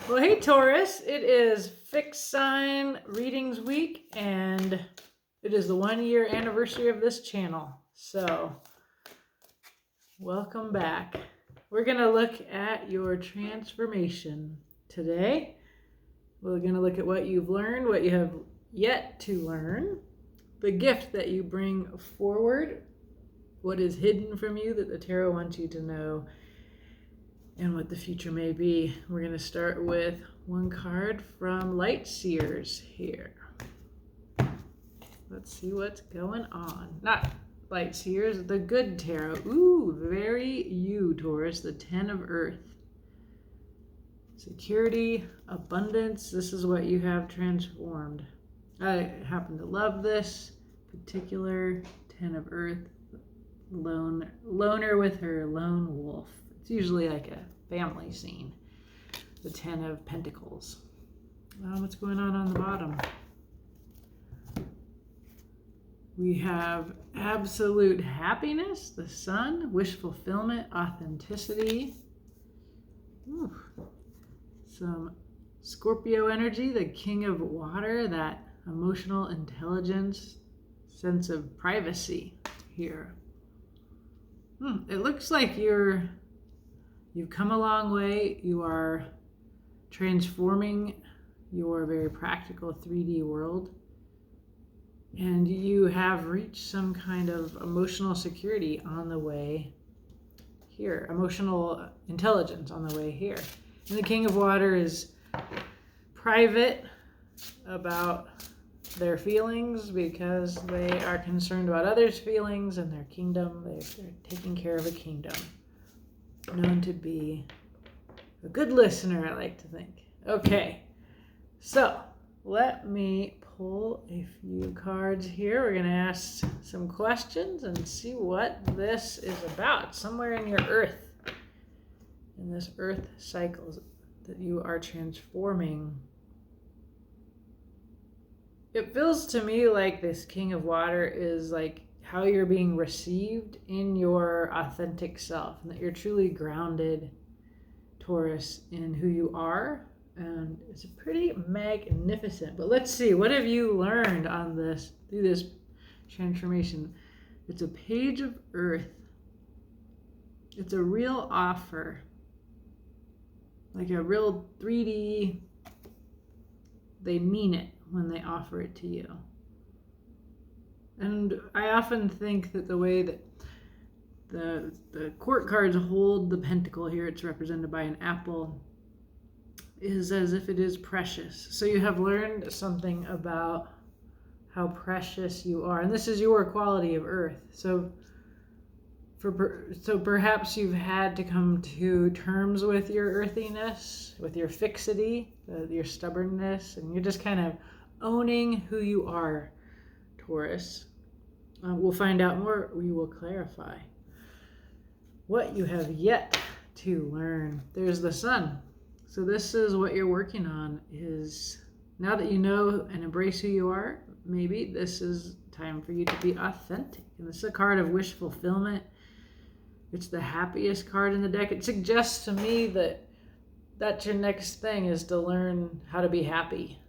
Well, hey Taurus, it is fixed sign readings week and it is the 1 year anniversary of this channel. So, welcome back. We're going to look at your transformation today. We're going to look at what you've learned, what you have yet to learn, the gift that you bring forward, what is hidden from you that the tarot wants you to know, and what the future may be. We're going to start with one card from Light Seers here. Let's see what's going on. Not Light Seers, the good tarot. Ooh, very you, Taurus, the 10 of Earth. Security, abundance, this is what you have transformed. I happen to love this particular 10 of Earth. Loner with her lone wolf. It's usually like a family scene. The 10 of Pentacles. What's going on the bottom? We have absolute happiness, the sun, wish fulfillment, authenticity. Ooh. Some Scorpio energy, the king of water, that emotional intelligence, sense of privacy here. It looks like you've come a long way. You are transforming your very practical 3D world. And you have reached some kind of emotional security on the way here. Emotional intelligence on the way here. And the King of Water is private about their feelings because they are concerned about others' feelings and their kingdom. They're taking care of a kingdom. Known to be a good listener, I like to think. Okay, so let me pull a few cards here. We're going to ask some questions and see what this is about. Somewhere in your earth, in this earth cycle that you are transforming. It feels to me like this King of Water is like how you're being received in your authentic self, and that you're truly grounded, Taurus, in who you are. And it's pretty magnificent. But let's see, what have you learned on this, through this transformation? It's a page of earth. It's a real offer, like a real 3D. They mean it when they offer it to you. And I often think that the way that the court cards hold the pentacle here, it's represented by an apple, is as if it is precious. So you have learned something about how precious you are. And this is your quality of earth. So perhaps you've had to come to terms with your earthiness, with your fixity, your stubbornness, and you're just kind of owning who you are, Taurus. We'll find out more. We will clarify what you have yet to learn. There's the sun. So this is what you're working on, is now that you know and embrace who you are, maybe this is time for you to be authentic. And this is a card of wish fulfillment. It's the happiest card in the deck. It suggests to me that that's your next thing, is to learn how to be happy.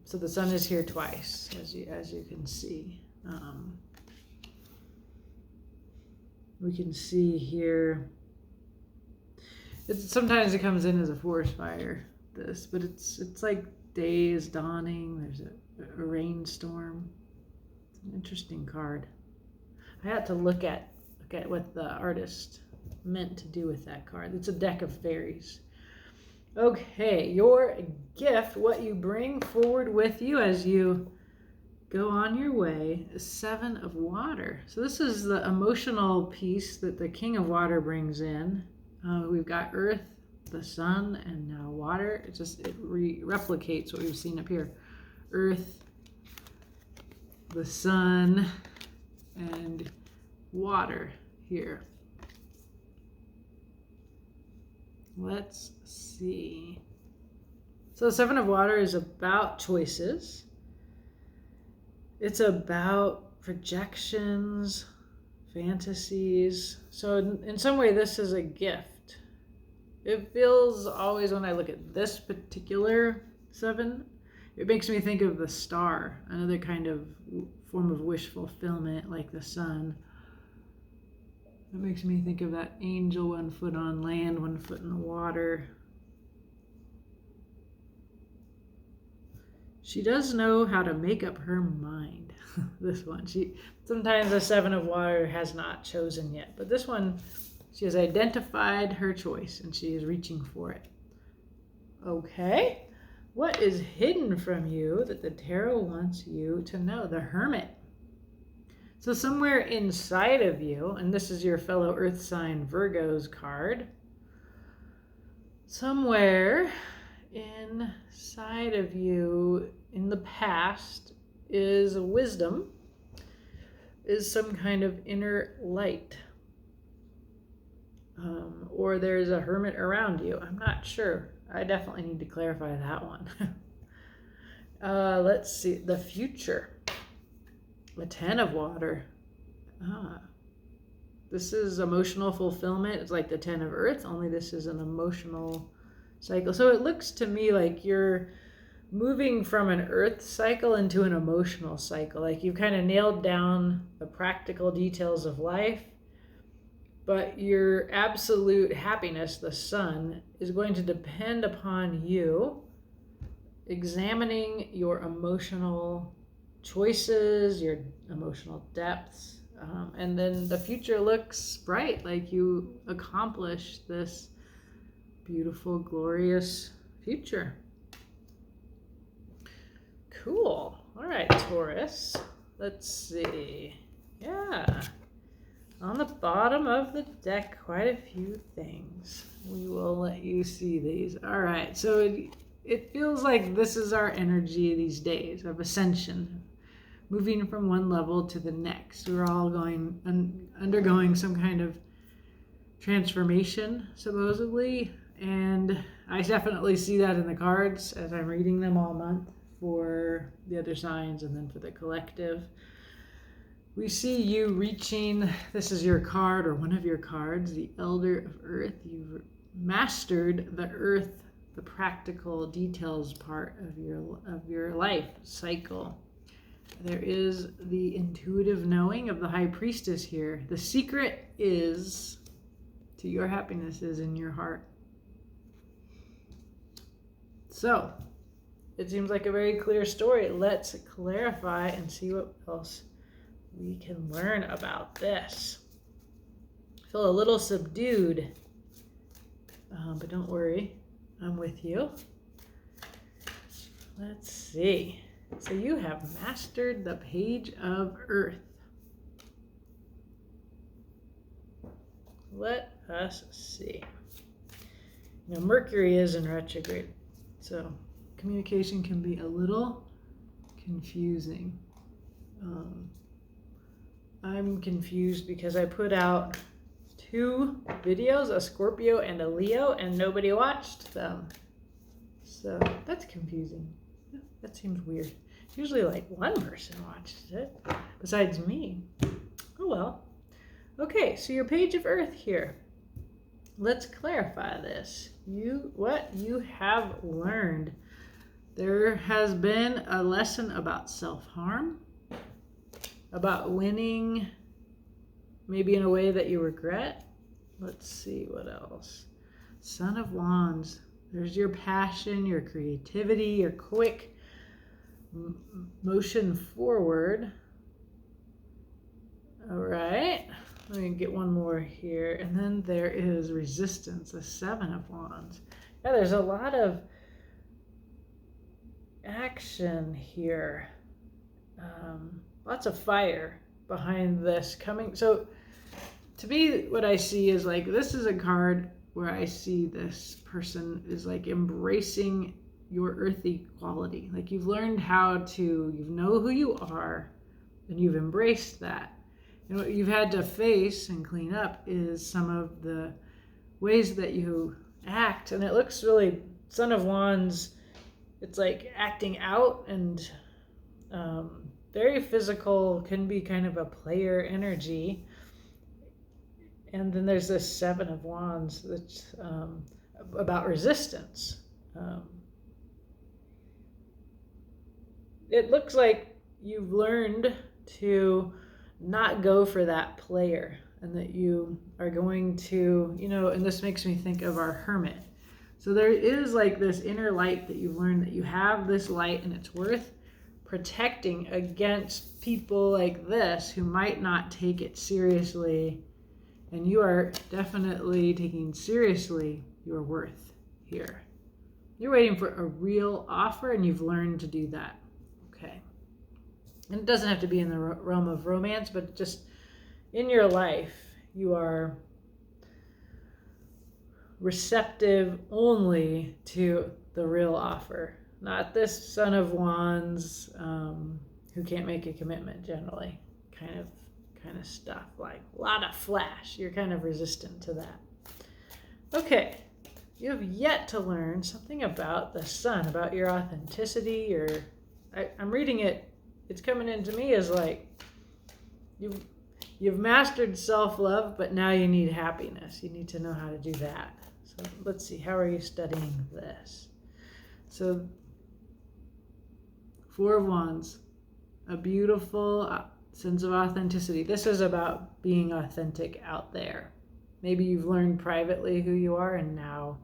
So the sun is here twice, as you can see. We can see here, sometimes it comes in as a forest fire, but it's like day is dawning. There's a rainstorm. It's an interesting card. I had to look at what the artist meant to do with that card. It's a deck of fairies. Okay, your gift, what you bring forward with you as you go on your way, is 7 of Water. So this is the emotional piece that the King of Water brings in. We've got Earth, the sun, and now Water. It replicates what we've seen up here. Earth, the sun, and Water here. Let's see. So the 7 of Water is about choices. It's about projections, fantasies. So in some way, this is a gift. It feels always, when I look at this particular 7, it makes me think of the star, another kind of form of wish fulfillment, like the sun. It makes me think of that angel, 1 foot on land, 1 foot in the water. She does know how to make up her mind. This one, sometimes the 7 of water has not chosen yet, but this one, she has identified her choice and she is reaching for it. Okay, what is hidden from you that the tarot wants you to know? The Hermit. So somewhere inside of you, and this is your fellow Earth sign Virgo's card, somewhere inside of you in the past is wisdom, is some kind of inner light. Or there's a hermit around you. I'm not sure. I definitely need to clarify that one. Let's see. The future. The 10 of water. This is emotional fulfillment. It's like the 10 of earth, only this is an emotional cycle. So it looks to me like you're moving from an earth cycle into an emotional cycle. Like you've kind of nailed down the practical details of life, but your absolute happiness, the sun, is going to depend upon you examining your emotional choices, your emotional depths. And then the future looks bright, like you accomplish this beautiful, glorious future. Cool. All right, Taurus. Let's see. Yeah. On the bottom of the deck, quite a few things. We will let you see these. All right. So it feels like this is our energy these days of ascension, moving from one level to the next. We're all undergoing some kind of transformation, supposedly. And I definitely see that in the cards as I'm reading them all month for the other signs and then for the collective. We see you reaching, this is your card or one of your cards, the Elder of Earth. You've mastered the earth, the practical details part of your life cycle. There is the intuitive knowing of the High Priestess here. The secret is to your happiness is in your heart. So, it seems like a very clear story. Let's clarify and see what else we can learn about this. I feel a little subdued, but don't worry, I'm with you. Let's see. So you have mastered the Page of Earth. Let us see. Now, Mercury is in retrograde, so communication can be a little confusing. I'm confused because I put out 2 videos, a Scorpio and a Leo, and nobody watched them. So that's confusing. That seems weird. Usually like one person watches it, besides me. Oh well. Okay, so your Page of Earth here. Let's clarify this. What you have learned. There has been a lesson about self-harm, about winning, maybe in a way that you regret. Let's see what else. Son of Wands. There's your passion, your creativity, your quick motion forward. All right. Let me get one more here. And then there is resistance, the 7 of Wands. Yeah, there's a lot of action here. Lots of fire behind this coming. So to me, what I see is like, this is a card where I see this person is like embracing your earthy quality. Like you've learned you know who you are and you've embraced that. And what you've had to face and clean up is some of the ways that you act. And it looks really, Son of Wands, it's like acting out and very physical, can be kind of a player energy. And then there's this 7 of Wands, that's about resistance. It looks like you've learned to not go for that player, and that you are going to, and this makes me think of our hermit. So there is like this inner light that you've learned, that you have this light and it's worth protecting against people like this who might not take it seriously. And you are definitely taking seriously your worth here. You're waiting for a real offer, and you've learned to do that. Okay. And it doesn't have to be in the realm of romance, but just in your life, you are receptive only to the real offer. Not this Son of Wands who can't make a commitment generally. Kind of stuff, like a lot of flash. You're kind of resistant to that. Okay, you have yet to learn something about the Sun, about your authenticity. I'm reading it, it's coming into me as like you've mastered self-love, but now you need happiness. You need to know how to do that. So let's see, how are you studying this? So Four of Wands, a beautiful sense of authenticity. This is about being authentic out there. Maybe you've learned privately who you are, and now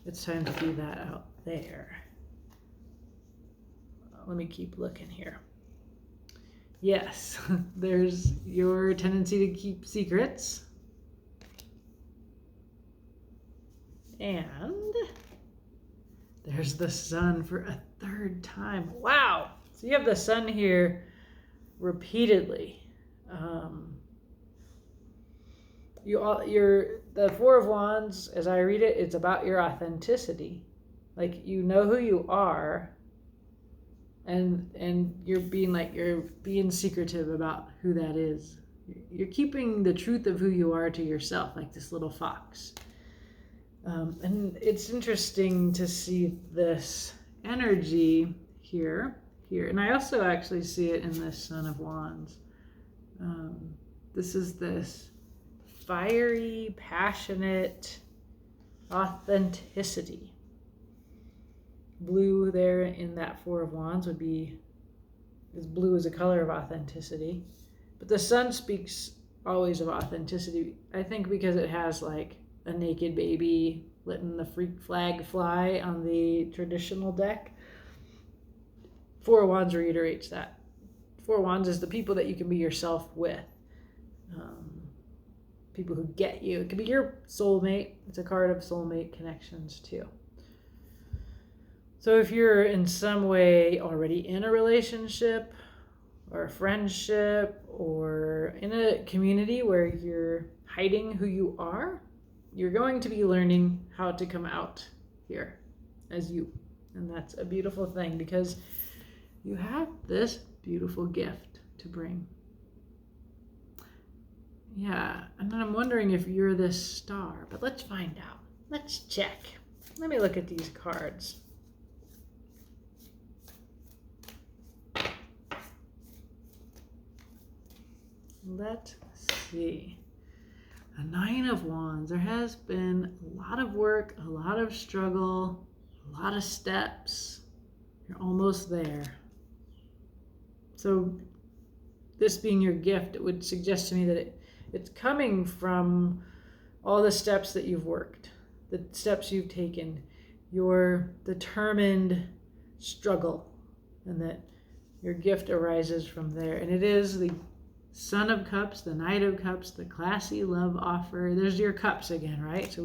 it's time to do that out there. Let me keep looking here. Yes, there's your tendency to keep secrets. And there's the Sun for a third time. Wow. So you have the Sun here repeatedly. The Four of Wands, as I read it, it's about your authenticity. Like, you know who you are, and you're being secretive about who that is. You're keeping the truth of who you are to yourself, like this little fox. And it's interesting to see this energy here. And I also actually see it in this Son of Wands. This is this fiery, passionate authenticity. Blue there in that Four of Wands would be, because blue is a color of authenticity. But the Sun speaks always of authenticity, I think, because it has like a naked baby letting the freak flag fly on the traditional deck. Four of Wands reiterates that. Four of Wands is the people that you can be yourself with. People who get you. It could be your soulmate. It's a card of soulmate connections too. So if you're in some way already in a relationship or a friendship or in a community where you're hiding who you are, you're going to be learning how to come out here as you. And that's a beautiful thing, because you have this beautiful gift to bring. Yeah, and then I'm wondering if you're this star, but let's find out. Let's check. Let me look at these cards. Let's see. A Nine of Wands. There has been a lot of work, a lot of struggle, a lot of steps. You're almost there. So this being your gift, it would suggest to me that it's coming from all the steps that you've worked, the steps you've taken, your determined struggle, and that your gift arises from there. And it is the Son of Cups, the Knight of Cups, the classy love offer. There's your cups again, right? So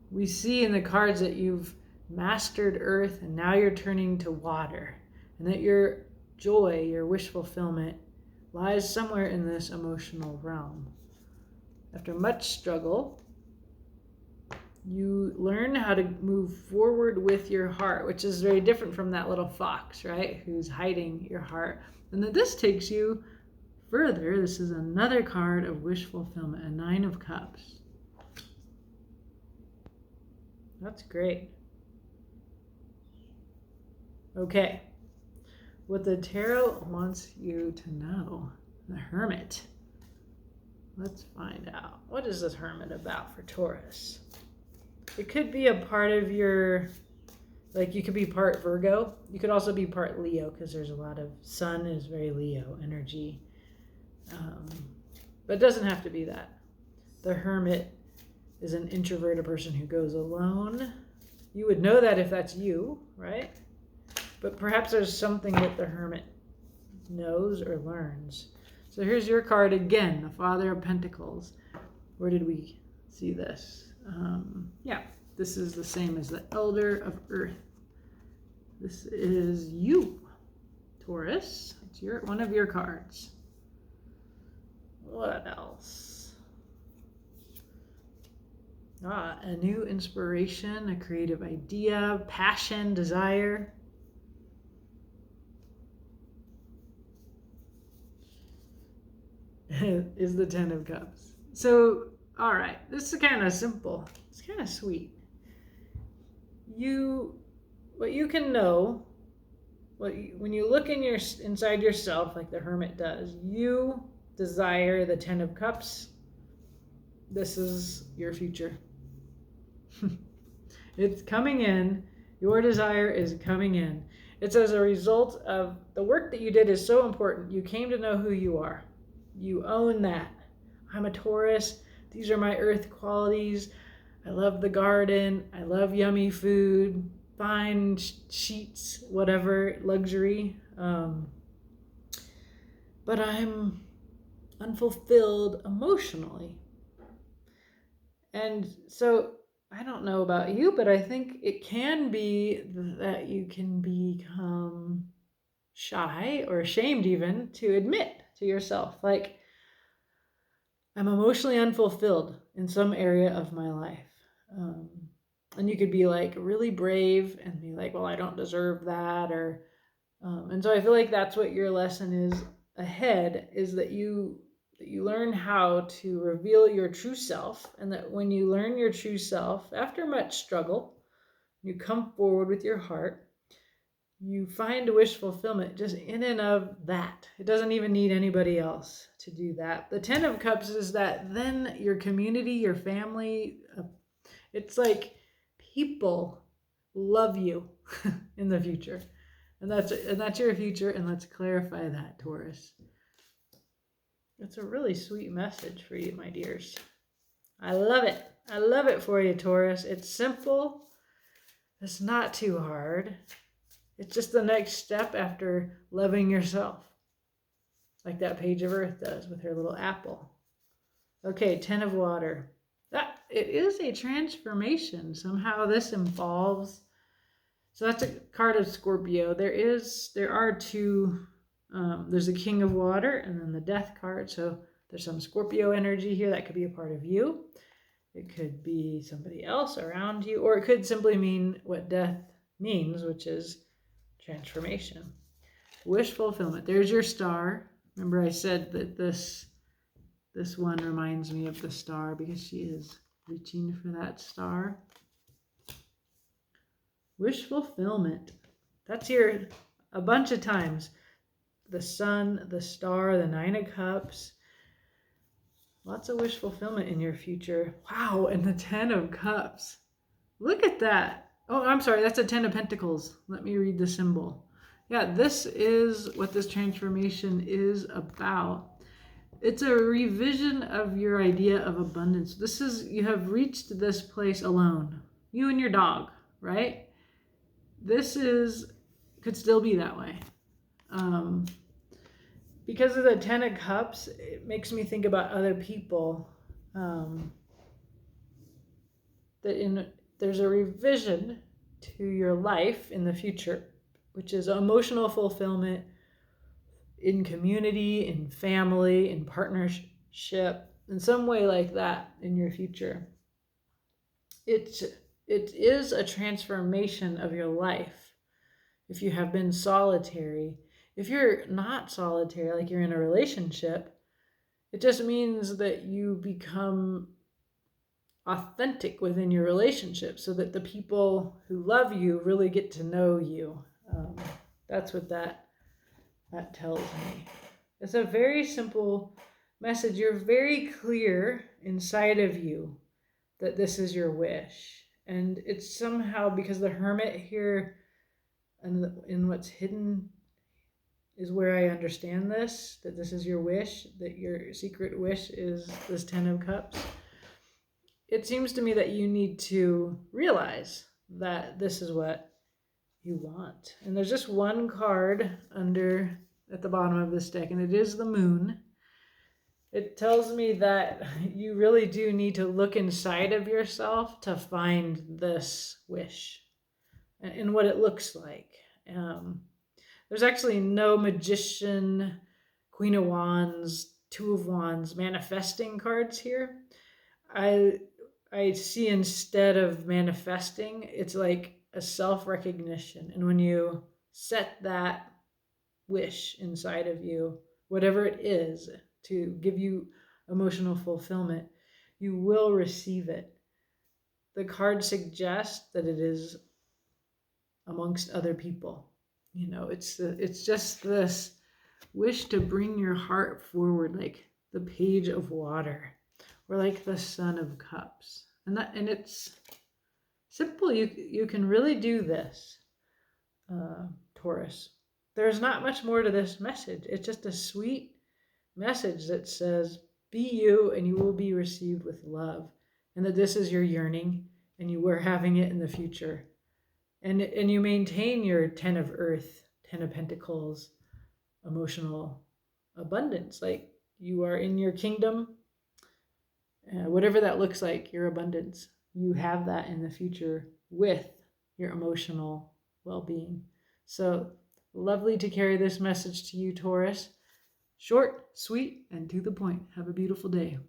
we see in the cards that you've mastered earth, and now you're turning to water, and that your joy, your wish fulfillment, lies somewhere in this emotional realm. After much struggle, you learn how to move forward with your heart, which is very different from that little fox, right? Who's hiding your heart. And then this takes you further. This is another card of wish fulfillment, a Nine of Cups. That's great. Okay. What the tarot wants you to know. The Hermit. Let's find out. What is this Hermit about for Taurus? It could be a part of your, like you could be part Virgo. You could also be part Leo because there's a lot of sun is very Leo energy. But it doesn't have to be that. The Hermit is an introverted person who goes alone. You would know that if that's you, right? But perhaps there's something that the Hermit knows or learns. So here's your card again, the Father of Pentacles. Where did we see this? Yeah, this is the same as the Elder of Earth. This is you, Taurus. It's one of your cards. What else? A new inspiration, a creative idea, passion, desire. Is the Ten of Cups. So, all right, this is kind of simple. It's kind of sweet. What you can know, when you look inside yourself, like the Hermit does, you desire the Ten of Cups. This is your future. It's coming in. Your desire is coming in. It's as a result of the work that you did is so important. You came to know who you are. You own that. I'm a Taurus. These are my earth qualities. I love the garden. I love yummy food, fine sheets, whatever, luxury. But I'm unfulfilled emotionally. And so I don't know about you, but I think it can be that you can become shy or ashamed even to admit to yourself, like, I'm emotionally unfulfilled in some area of my life. And you could be like really brave and be like, well, I don't deserve that. And so I feel like that's what your lesson is ahead, is that you learn how to reveal your true self. And that when you learn your true self, after much struggle, you come forward with your heart, you find wish fulfillment just in and of that. It doesn't even need anybody else to do that. The Ten of Cups is that then your community, your family, it's like people love you in the future. And that's your future, and let's clarify that, Taurus. It's a really sweet message for you, my dears. I love it. I love it for you, Taurus. It's simple. It's not too hard. It's just the next step after loving yourself, like that Page of Earth does with her little apple. Okay, Ten of Water. It is a transformation. Somehow this involves, so that's a card of Scorpio. There are two, there's a King of Water and then the Death card. So there's some Scorpio energy here that could be a part of you. It could be somebody else around you, or it could simply mean what death means, which is transformation. Wish fulfillment. There's your star. Remember I said that this one reminds me of the star because she is reaching for that star. Wish fulfillment. That's here a bunch of times. The sun, the star, the Nine of Cups. Lots of wish fulfillment in your future. Wow, and the Ten of Cups. Look at that. Oh, I'm sorry, that's a Ten of Pentacles. Let me read the symbol. Yeah, this is what this transformation is about. It's a revision of your idea of abundance. You have reached this place alone. You and your dog, right? Could still be that way. Because of the Ten of Cups, it makes me think about other people. There's a revision to your life in the future, which is emotional fulfillment in community, in family, in partnership, in some way like that in your future. It is a transformation of your life. If you have been solitary, if you're not solitary, like you're in a relationship, it just means that you become authentic within your relationship so that the people who love you really get to know you. That's what that tells me. It's a very simple message. You're very clear inside of you that this is your wish. And it's somehow because the Hermit here and in what's hidden is where I understand this, that this is your wish, that your secret wish is this Ten of Cups. It seems to me that you need to realize that this is what you want. And there's just one card under at the bottom of this deck, and it is the Moon. It tells me that you really do need to look inside of yourself to find this wish and what it looks like. There's actually no Magician, Queen of Wands, Two of Wands manifesting cards here. I see instead of manifesting, it's like a self-recognition. And when you set that wish inside of you, whatever it is, to give you emotional fulfillment, you will receive it. The card suggests that it is amongst other people. You know, it's just this wish to bring your heart forward, like the page of water, or like the Sun of Cups. And it's simple. You can really do this, Taurus. There's not much more to this message. It's just a sweet message that says, be you and you will be received with love. And that this is your yearning and you are having it in the future. And you maintain your Ten of Earth, Ten of Pentacles, emotional abundance. Like you are in your kingdom, whatever that looks like, your abundance. You have that in the future with your emotional well-being. So lovely to carry this message to you, Taurus. Short, sweet, and to the point. Have a beautiful day.